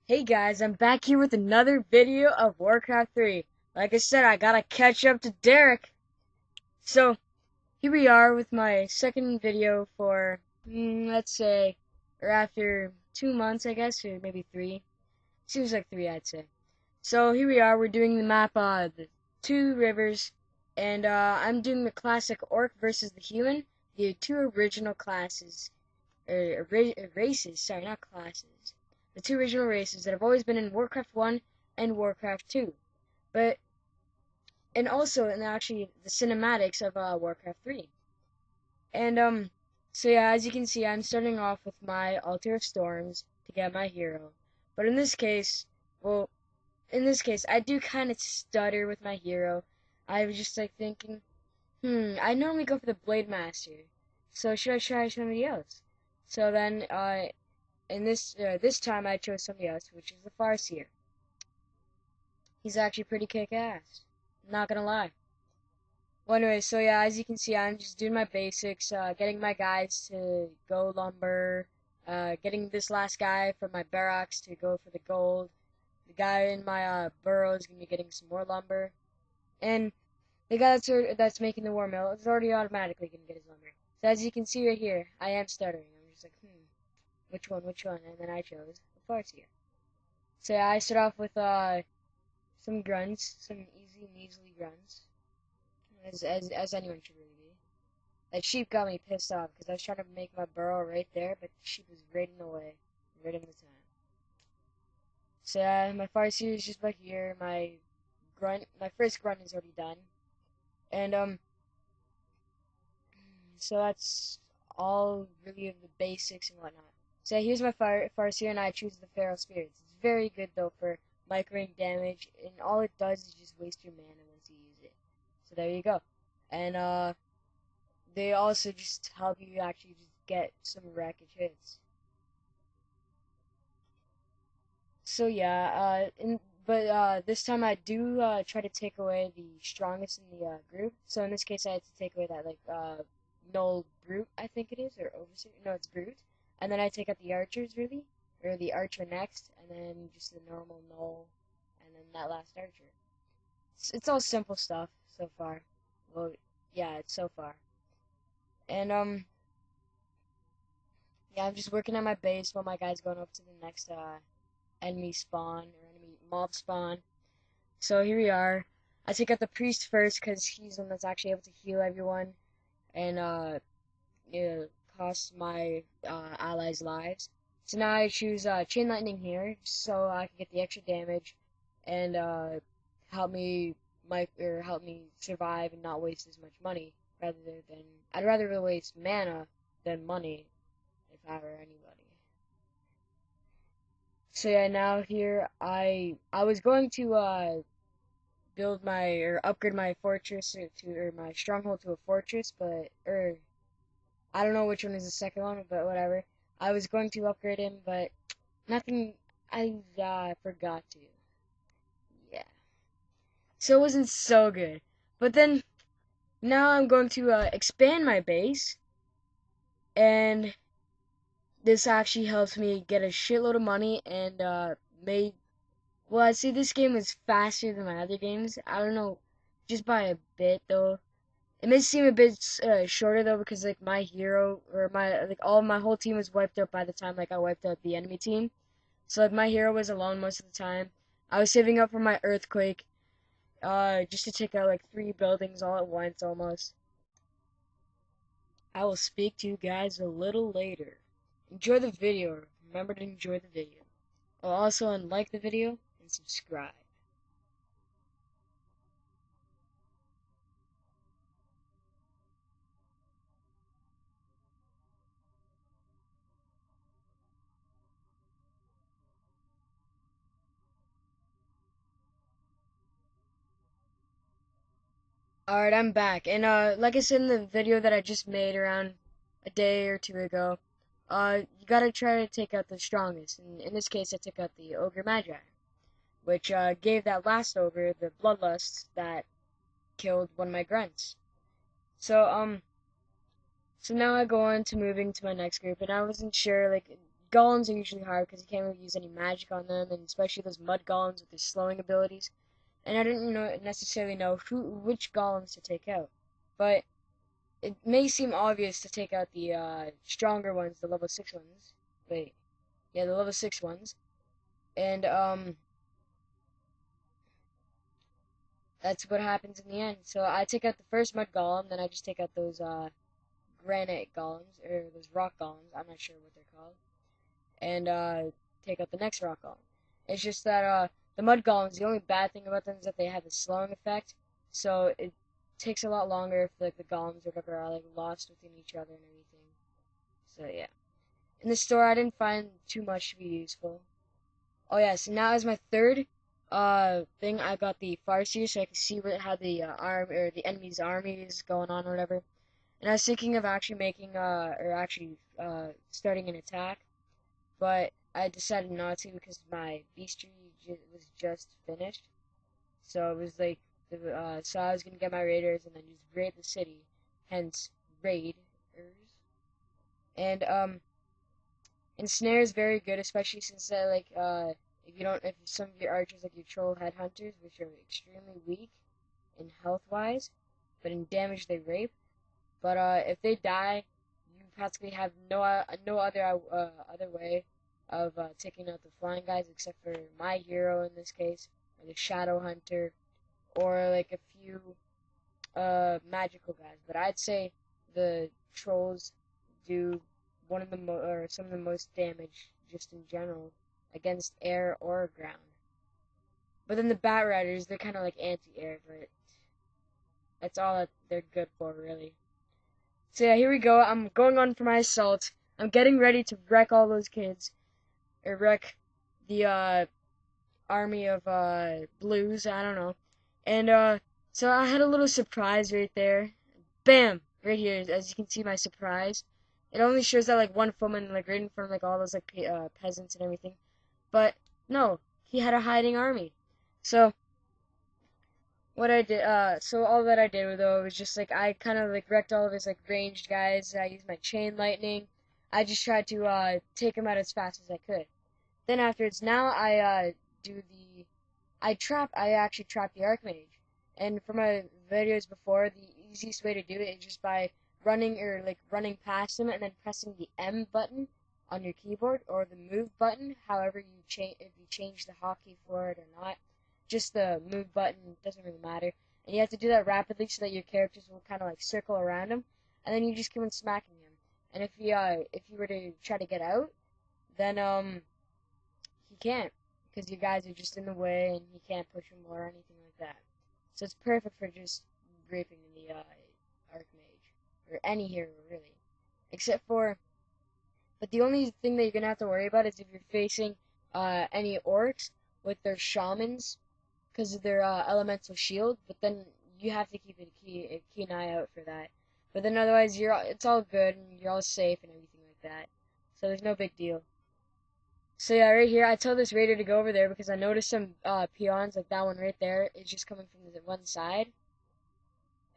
Hey guys, I'm back here with another video of Warcraft 3. Like I said, I gotta catch up to Derek. So, here we are with my second video for, let's say, or after 2 months, I guess, or maybe 3. Seems like 3, I'd say. So, here we are, we're doing the map, the Two Rivers, and I'm doing the classic Orc versus the Human, the two original classes, races, sorry, not classes. The two original races that have always been in Warcraft 1 and Warcraft 2. But, and also in actually the cinematics of Warcraft 3. And, so yeah, as you can see, I'm starting off with my Altar of Storms to get my hero. But in this case, well, I do kind of stutter with my hero. I was just like thinking, I normally go for the Blade Master. So should I try somebody else? So then, and this time I chose somebody else, which is the Farseer. He's actually pretty kick-ass. Not gonna lie. Well, anyway, so yeah, as you can see, I'm just doing my basics, getting my guys to go lumber, getting this last guy from my barracks to go for the gold. The guy in my burrow is gonna be getting some more lumber, and the guy that's making the war mill is already automatically gonna get his lumber. So as you can see right here, I am stuttering. I'm just like, which one? And then I chose the Farseer. So yeah, I start off with some grunts, some easy measly grunts, as anyone should really be. That sheep got me pissed off because I was trying to make my burrow right there, but the sheep was right in the way, right in the time. So yeah, my Farseer is just about here. My first grunt is already done, and so that's all really of the basics and whatnot. So here's my Farseer, and I choose the Feral Spirits. It's very good though for microing damage, and all it does is just waste your mana once you use it. So there you go. And they also just help you actually just get some wreckage hits. So yeah, but this time I do try to take away the strongest in the group. So in this case, I had to take away that like Null Brute, I think it is, or Overseer. No, it's Brute. And then I take out the archers really, or the archer next, and then just the normal Null, and then that last archer. It's all simple stuff so far. Well, yeah, it's so far. And yeah, I'm just working on my base while my guy's going up to the next enemy spawn or enemy mob spawn. So here we are. I take out the priest first because he's the one that's actually able to heal everyone and cost my allies lives. So now I choose chain lightning here so I can get the extra damage and help me help me survive and not waste as much money rather than I'd rather waste mana than money if I were anybody. So yeah, now here I was going to build my or upgrade my fortress or my stronghold to a fortress, but I don't know which one is the second one, but whatever. I was going to upgrade him, but nothing. I forgot to. Yeah, so it wasn't so good. But then now I'm going to expand my base, and this actually helps me get a shitload of money and made. Well, I see this game is faster than my other games. I don't know, just by a bit though. It may seem a bit shorter though because like my hero or my like all my whole team was wiped out by the time like I wiped out the enemy team. So like my hero was alone most of the time. I was saving up for my earthquake, just to take out like 3 buildings all at once almost. I will speak to you guys a little later. Enjoy the video. Remember to enjoy the video. I'll also like the video and subscribe. Alright, I'm back. And like I said in the video that I just made around a day or two ago, you gotta try to take out the strongest. And in this case, I took out the Ogre Magi, which gave that last ogre the bloodlust that killed one of my grunts. So so now I go on to moving to my next group, and I wasn't sure like golems are usually hard because you can't really use any magic on them, and especially those mud golems with their slowing abilities. And I didn't necessarily know which golems to take out, but it may seem obvious to take out the stronger ones, the level 6 ones. Wait, yeah, the level 6 ones. And that's what happens in the end. So I take out the first mud golem, then I just take out those granite golems, or those rock golems, I'm not sure what they're called, and take out the next rock golem. It's just that the mud golems, the only bad thing about them is that they have a slowing effect, so it takes a lot longer if like the golems or whatever are like lost within each other and everything. So yeah. In the store I didn't find too much to be useful. Oh yeah, so now as my third thing, I got the Farseer so I can see how the arm or the enemy's army is going on or whatever. And I was thinking of actually making starting an attack, but I decided not to because my bestiary was just finished. So it was like so I was gonna get my raiders and then just raid the city, hence raiders. And snare is very good, especially since if some of your archers like your troll headhunters, which are extremely weak in health wise, but in damage they rape. But if they die, you practically have no other way of taking out the flying guys except for my hero in this case, or the shadow hunter, or like a few magical guys. But I'd say the trolls do some of the most damage just in general against air or ground. But then the Bat Riders, they're kind of like anti-air, but that's all that they're good for, really. So yeah, here we go. I'm going on for my assault. I'm getting ready to wreck all those kids, or wreck the army of blues. I don't know. And so I had a little surprise right there. Bam! Right here, as you can see, my surprise. It only shows that like one footman like right in front of like all those like peasants and everything. But no, he had a hiding army. So so all that I did though was just like I kind of like wrecked all of his like ranged guys. I used my chain lightning. I just tried to take him out as fast as I could. Then afterwards, now I I actually trap the Archmage. And for my videos before, the easiest way to do it is just by running past him and then pressing the M button on your keyboard or the move button, however if you change the hotkey for it or not. Just the move button doesn't really matter. And you have to do that rapidly so that your characters will kind of like circle around him, and then you just keep on smacking him. And if you were to try to get out, then he can't, because you guys are just in the way and he can't push him or anything like that. So it's perfect for just raping the Archmage, or any hero really, but the only thing that you're gonna have to worry about is if you're facing any orcs with their shamans, because of their elemental shield. But then you have to keep a keen eye out for that. But then otherwise, it's all good and you're all safe and everything like that. So there's no big deal. So yeah, right here, I tell this raider to go over there because I noticed some peons, like that one right there, is just coming from the one side.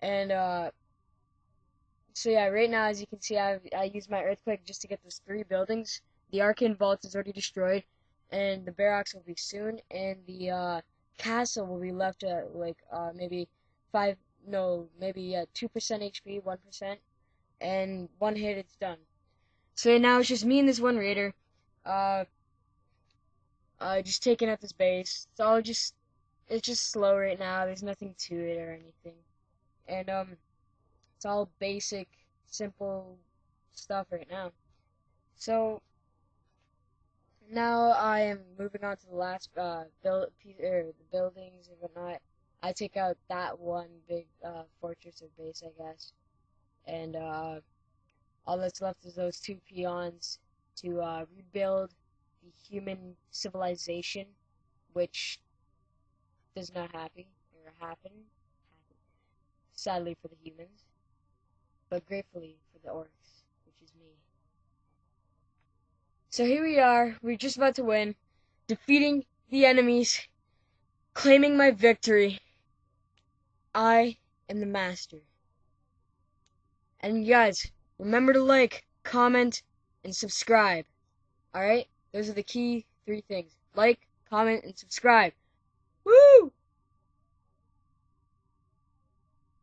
And so yeah, right now, as you can see, I used my earthquake just to get those 3 buildings. The arcane vault is already destroyed, and the barracks will be soon, and the castle will be left at like maybe 2% HP, 1%, and one hit, it's done. So now it's just me and this one raider, just taking out this base. It's just slow right now. There's nothing to it or anything, and it's all basic, simple stuff right now. So now I am moving on to the last the buildings and whatnot. I take out that one big fortress or base, I guess, and all that's left is those 2 peons to rebuild the human civilization, which does not happen, sadly for the humans, but gratefully for the orcs, which is me. So here we are, we're just about to win, defeating the enemies, claiming my victory. I am the master. And you guys, remember to like, comment, and subscribe. Alright? Those are the key 3 things. Like, comment, and subscribe.